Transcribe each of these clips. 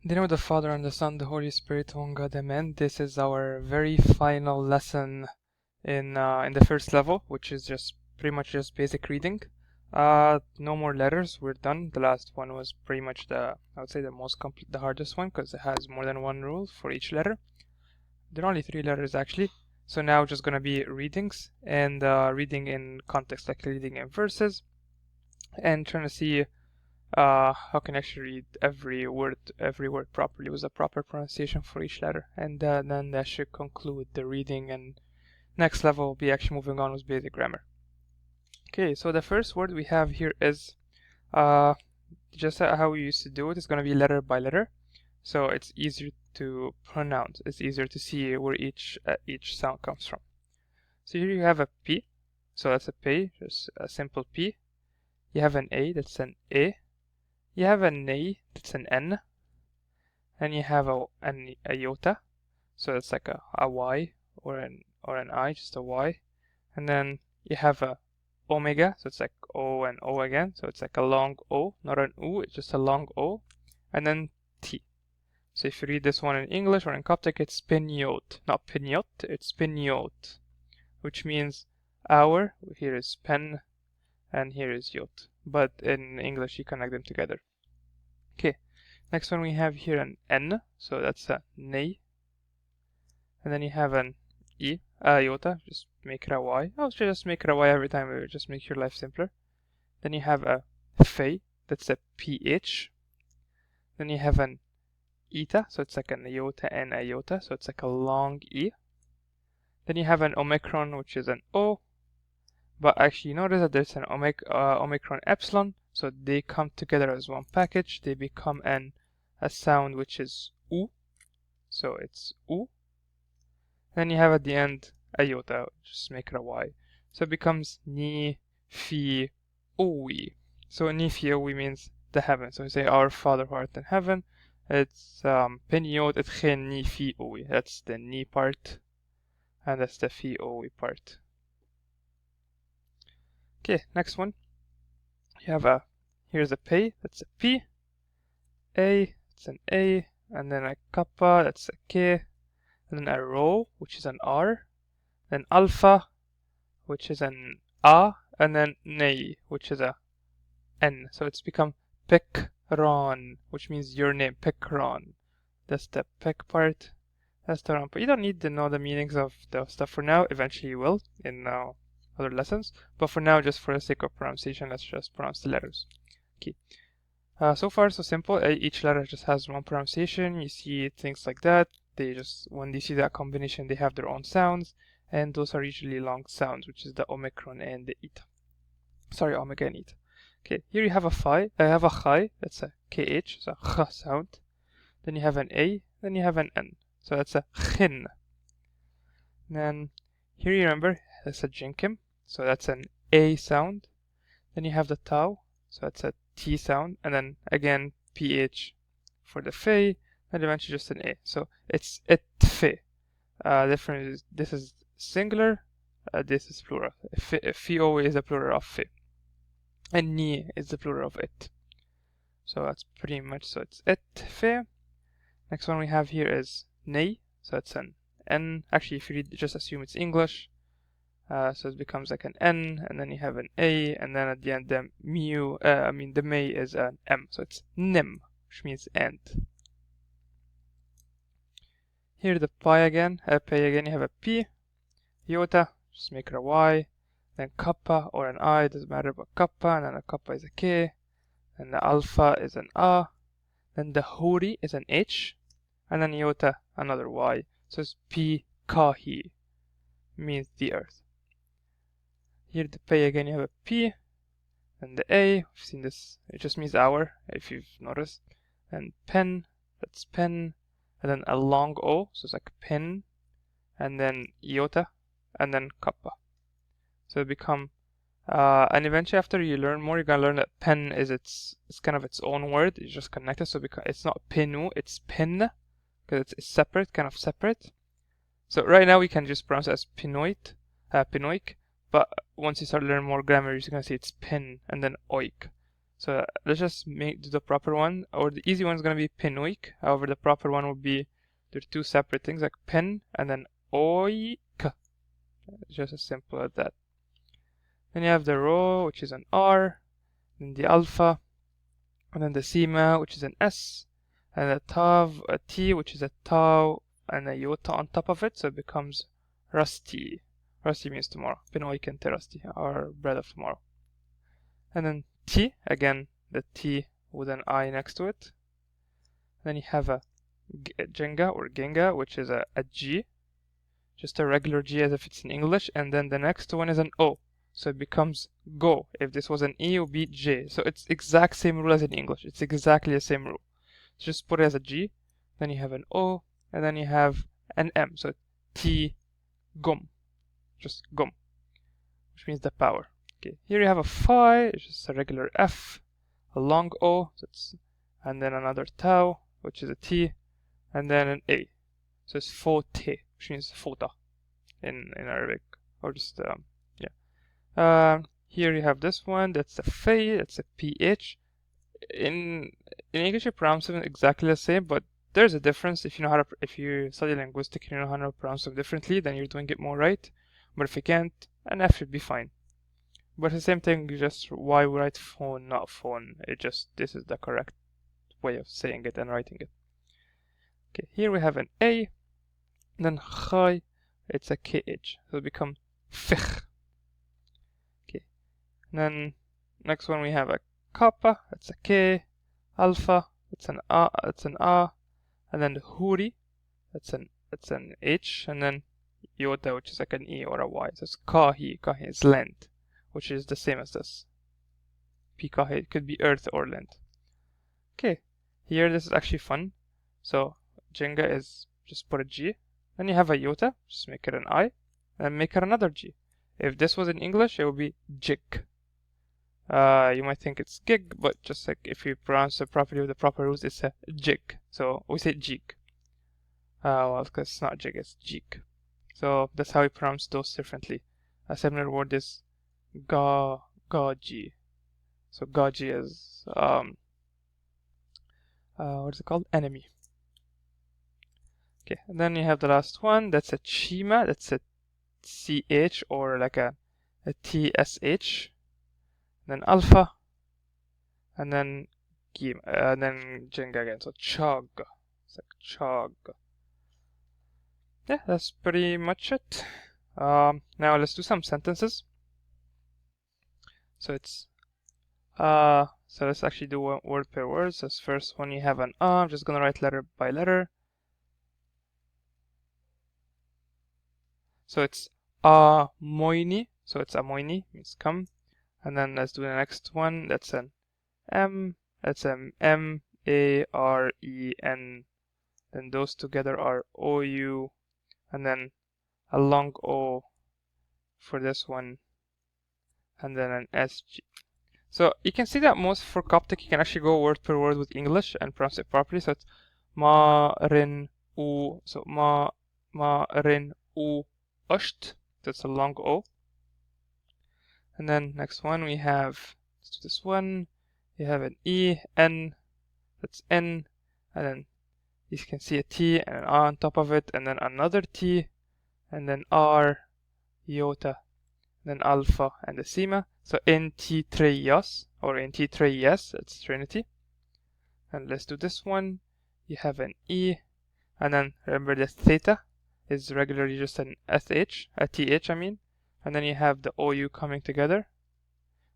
In the name of the Father, and the Son, the Holy Spirit, one God, amen. This is our very final lesson in the first level, which is just pretty much just basic reading. No more letters, we're done. The last one was pretty much I would say the most complete, the hardest one, because it has more than one rule for each letter. There are only 3 letters actually. So now just gonna be readings and reading in context, like reading in verses, and trying to see how can I actually read every word properly with a proper pronunciation for each letter, and then that should conclude the reading, and next level will be actually moving on with basic grammar. Okay, so the first word we have here is just how we used to do it. It's going to be letter by letter, so it's easier to pronounce. It's easier to see where each sound comes from. So here you have a P, so that's a P, just a simple P. You have an A, that's an A. You have an A, that's an N, and you have an iota, so that's like a Y or an I, just a Y, and then you have a omega, so it's like O and O again, so it's like a long O, not an U, it's just a long O, and then T. So if you read this one in English or in Coptic, it's piniot, not piniot, it's piniot, which means hour. Here is pen, and here is yot, but in English you connect them together. Okay, next one we have here an N, so that's a nei. And then you have an E, iota, just make it a Y. I'll just make it a Y every time, it will just make your life simpler. Then you have a Fe, that's a PH. Then you have an Eta, so it's like an iota and iota, so it's like a long E. Then you have an Omicron, which is an O. But actually notice that there's an Omicron epsilon, so they come together as one package. They become a sound which is U, so it's U. Then you have at the end iota, just make it a Y. So it becomes ni, fi, owi. So ni, fi, owi means the heaven. So we say our Father who art in heaven. It's peniot et chen ni fi owi. That's the ni part, and that's the fi owi part. Okay, next one. You have here's a P, that's a P. A, it's an A, and then a kappa, that's a K, and then a rho, which is an R, then alpha, which is an A, and then nei, which is a N. So it's become Pekron, which means your name, Pekron. That's the Pek part, that's the Ron part. You don't need to know the meanings of the stuff for now. Eventually you will in other lessons, but for now, just for the sake of pronunciation, let's just pronounce the letters. Okay. So far so simple. Each letter just has one pronunciation. You see things like that. They just, when they see that combination, they have their own sounds, and those are usually long sounds, which is the omicron and the eta. Sorry, omega and eta. Okay, here you have a phi. I have a chai. That's a kh, so a ch sound. Then you have an a. Then you have an n. So that's a chin. Then here you remember that's a jinkim. So that's an a sound. Then you have the tau. So that's a T sound, and then again PH for the fe, and eventually just an A. So it's etfe. Different is this is singular, this is plural. Fio is the plural of fe, and ni is the plural of it. So that's pretty much, so it's etfe. Next one we have here is nei, so it's an N. Actually, if you read, just assume it's English. So it becomes like an N, and then you have an A, and then at the end the the may is an M, so it's nim, which means end. Here the pi again, you have a P, iota, just make it a Y, then kappa or an I, doesn't matter, but kappa, and then a kappa is a K, and the alpha is an A, then the hori is an H, and then iota another Y, so it's P kahi, means the earth. Here the P again, you have a P, and the A, we've seen this, it just means hour, if you've noticed, and pen, that's pen, and then a long O, so it's like pen, and then iota, and then kappa. So it become, and eventually after you learn more, you're gonna learn that pen is it's kind of its own word, it's just connected, so it's not penu, it's pen, because it's separate, kind of separate. So right now we can just pronounce it as pinoit, pinoik, but once you start learning more grammar, you're gonna see it's pin and then oik. So let's just do the proper one, or the easy one is going to be pinoik. However, the proper one would be, they're two separate things, like pin and then oik. Just as simple as that. Then you have the rho, which is an R, then the alpha, and then the sigma, which is an S, and a tav, a T, which is a tau, and a iota on top of it, so it becomes rusty. Rusty means tomorrow. Pinoik and rusty, or bread of tomorrow. And then T, again, the T with an I next to it. Then you have a Jenga or Genga, which is a G, just a regular G as if it's in English, and then the next one is an O, so it becomes go. If this was an E, it would be J. So it's exact same rule as in English. It's exactly the same rule. So just put it as a G, then you have an O, and then you have an M. So T, gum, just gum, which means the power. Okay, here you have a phi, it's just a regular F, a long O, and then another tau, which is a T, and then an A. So it's fote, which means fota in Arabic, or just here you have this one. That's a phi. That's a ph. In English, you pronounce them exactly the same, but there's a difference. If you know how to, if you study linguistics, you know how to pronounce them differently, then you're doing it more right. But if you can't, an F should be fine. But the same thing, just why we write phone, not phone. It just, this is the correct way of saying it and writing it. Okay, here we have an A, then chai, it's a KH, so it becomes fich. Okay, and then next one we have a kappa, it's a K, alpha, it's an A, and then the huri, it's an H, and then iota, which is like an E or a Y. So it's kahi is land, which is the same as this. Pikahi, it could be earth or land. Okay, here this is actually fun. So Jenga is just put a G, then you have a iota, just make it an I, and make it another G. If this was in English, it would be jig. You might think it's gig, but just like if you pronounce it properly with the proper rules, it's a jig. So we say jig. Well, because it's not jig, it's jig. So that's how we pronounce those differently. A similar word is gaji. So gaji is what's it called? Enemy. Okay, and then you have the last one. That's a chima. That's a ch or like a tsh. Then alpha, and then Jenga again. So chog. It's like chog. Yeah, that's pretty much it. Now let's do some sentences. So it's so let's actually do one word per word. So this first one you have an I'm just gonna write letter by letter. So it's moini. So it's amoini, means come. And then let's do the next one. That's an M. That's an M-A-R-E-N. Then those together are O-U. And then a long O for this one. And then an S-G. So you can see that most for Coptic, you can actually go word per word with English and pronounce it properly. So it's ma-rin-u. So ma-rin-u usht. That's a long O. And then next one we have, let's do this one. You have an E, N, that's N, and then you can see a T and an R on top of it, and then another T, and then R, iota, then alpha, and the sigma. So NT treyos, or NT treyes, that's Trinity. And let's do this one. You have an E, and then remember the theta is regularly just an SH, a TH I mean. And then you have the OU coming together.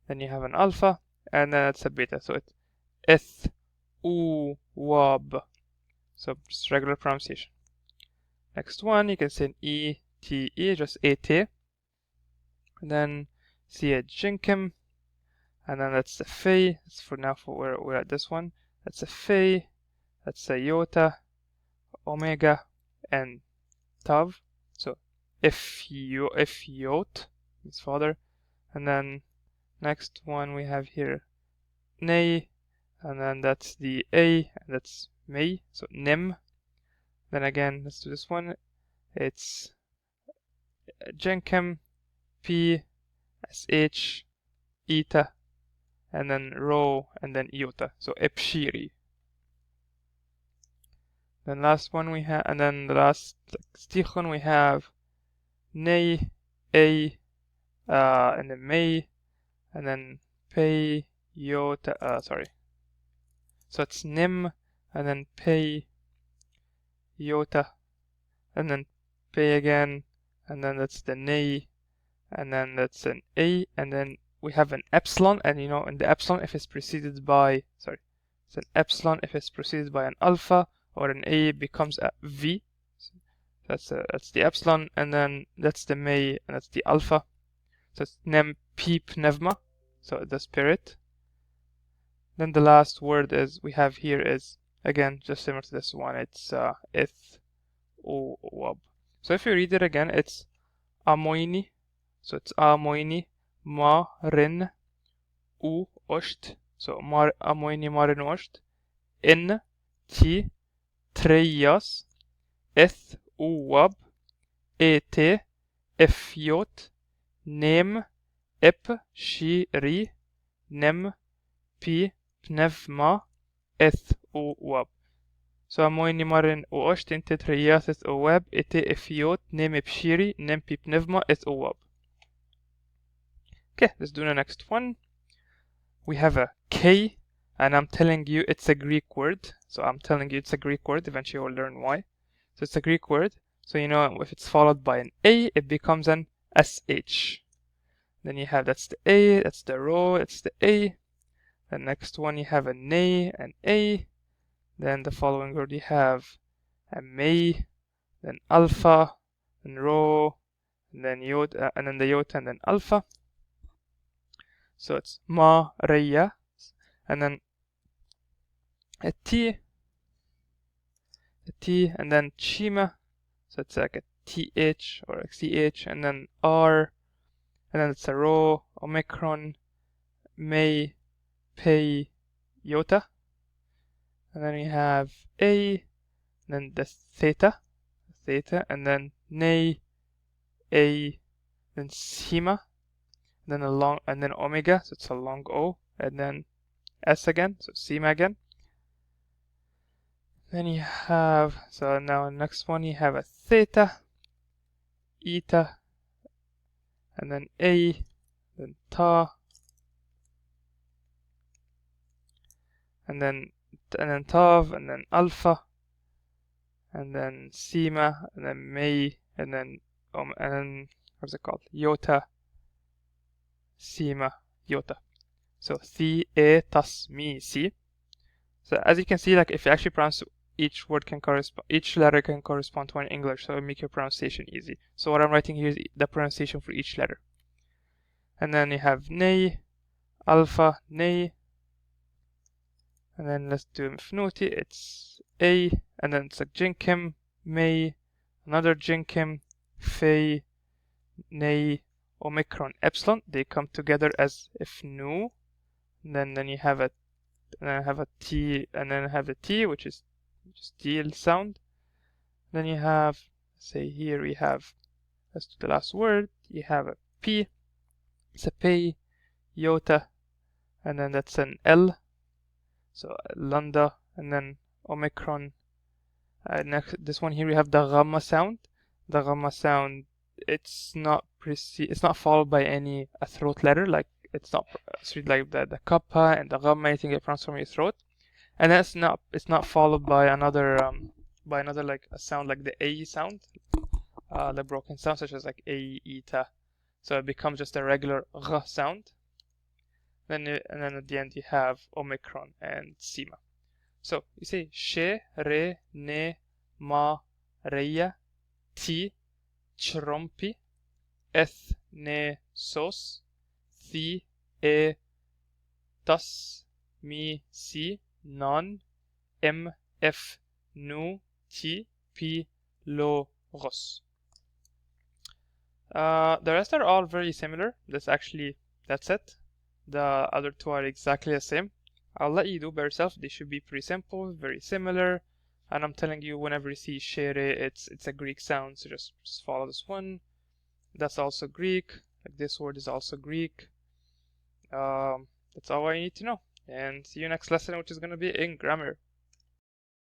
Then you have an alpha, and then it's a beta. So it's eth, u, wab. So just regular pronunciation. Next one, you can say an E, T, E, just AT. And then see a jinkim. And then that's the phi. That's for now, we're at this one. That's a phi. That's a iota, omega, and tav. So if yot means father. And then next one we have here nei, and then that's the A, and that's may, so nim. Then again, let's do this one. It's jenkem, P, SH, eta, and then ro, and then iota. So epshiri. Then last one we have, and then the last stichon we have nei, a, and then may, and then pay, iota. Sorry. So it's nim, and then pay, iota, and then pay again, and then that's the nei, and then that's an a, and then we have an epsilon, and you know, in the epsilon, if it's preceded by, sorry, it's an epsilon if it's preceded by an alpha or an a, it becomes a v. So that's the epsilon, and then that's the may, and that's the alpha. So it's nem p pneuma, so the spirit. Then the last word is we have here is again just similar to this one. It's ith o wab. So if you read it again, it's amoini. So it's amoini ma rin u osht. So mar amoini marin osht. In ti treias ith u wab et ifjot nem ep shiri nem pi pneuma eth o wab. So amoini marin o osht in tetriasis o web ete efiot nem epshiri nem pi pneuma eth o wab. Okay, let's do the next one. We have a K, and I'm telling you it's a Greek word. So I'm telling you it's a Greek word. Eventually you'll learn why. So it's a Greek word. So you know if it's followed by an A, it becomes an SH. Then you have that's the A, that's the rho, that's the A. The next one you have a nay, an A. Then the following word you have a may, then alpha, then rho, and then iota, and then the iota, and then alpha. So it's ma, reya, and then a T, and then chima. So it's like a TH or a CH, and then R, and then it's a rho, omicron, may, pay, iota. And then we have A, and then the theta, and then nay, A, then sigma, then a long, and then omega, so it's a long O, and then S again, so sigma again. Then you have, so now the next one you have a theta, eta, and then A, then ta, and then tav, and then alpha, and then sigma, and then may, and then what's it called? Iota, sigma, iota. So thi, e, tas, mi, si. So as you can see, like if you actually pronounce each word can correspond, each letter can correspond to one in English, so it'll make your pronunciation easy. So what I'm writing here is the pronunciation for each letter. And then you have nei, alpha, nei, and then let's do mfnuti, it's a, and then it's like jinkim, may, another jinkim, fei, nei, omicron, epsilon. They come together as if nu. And then you have a, and then I have a T, and then I have a T, which is just T sound. Then you have, say here we have, let's do the last word, you have a P, it's a P, iota, and then that's an L, so lambda, and then omicron. Next, this one here we have the gamma sound. The gamma sound, it's not followed by any a throat letter, like it's not like the kappa and the gamma, anything that runs from your throat, and it's not followed by another like a sound like the a sound, the broken sound such as like a, eta. So it becomes just a regular g sound. And then at the end you have omicron and sigma. So you say she, re, ne, ma, reya, ti, chrompi, eth, ne, sos, thi, e, tas, mi, si, non, m, f, nu, ti, pi, lo, ros. The rest are all very similar. That's it. The other two are exactly the same. I'll let you do by yourself. They should be pretty simple, very similar. And I'm telling you, whenever you see shere, it's a Greek sound, so just follow this one. That's also Greek. Like this word is also Greek. The That's all I need to know. And see you next lesson, which is going to be in grammar.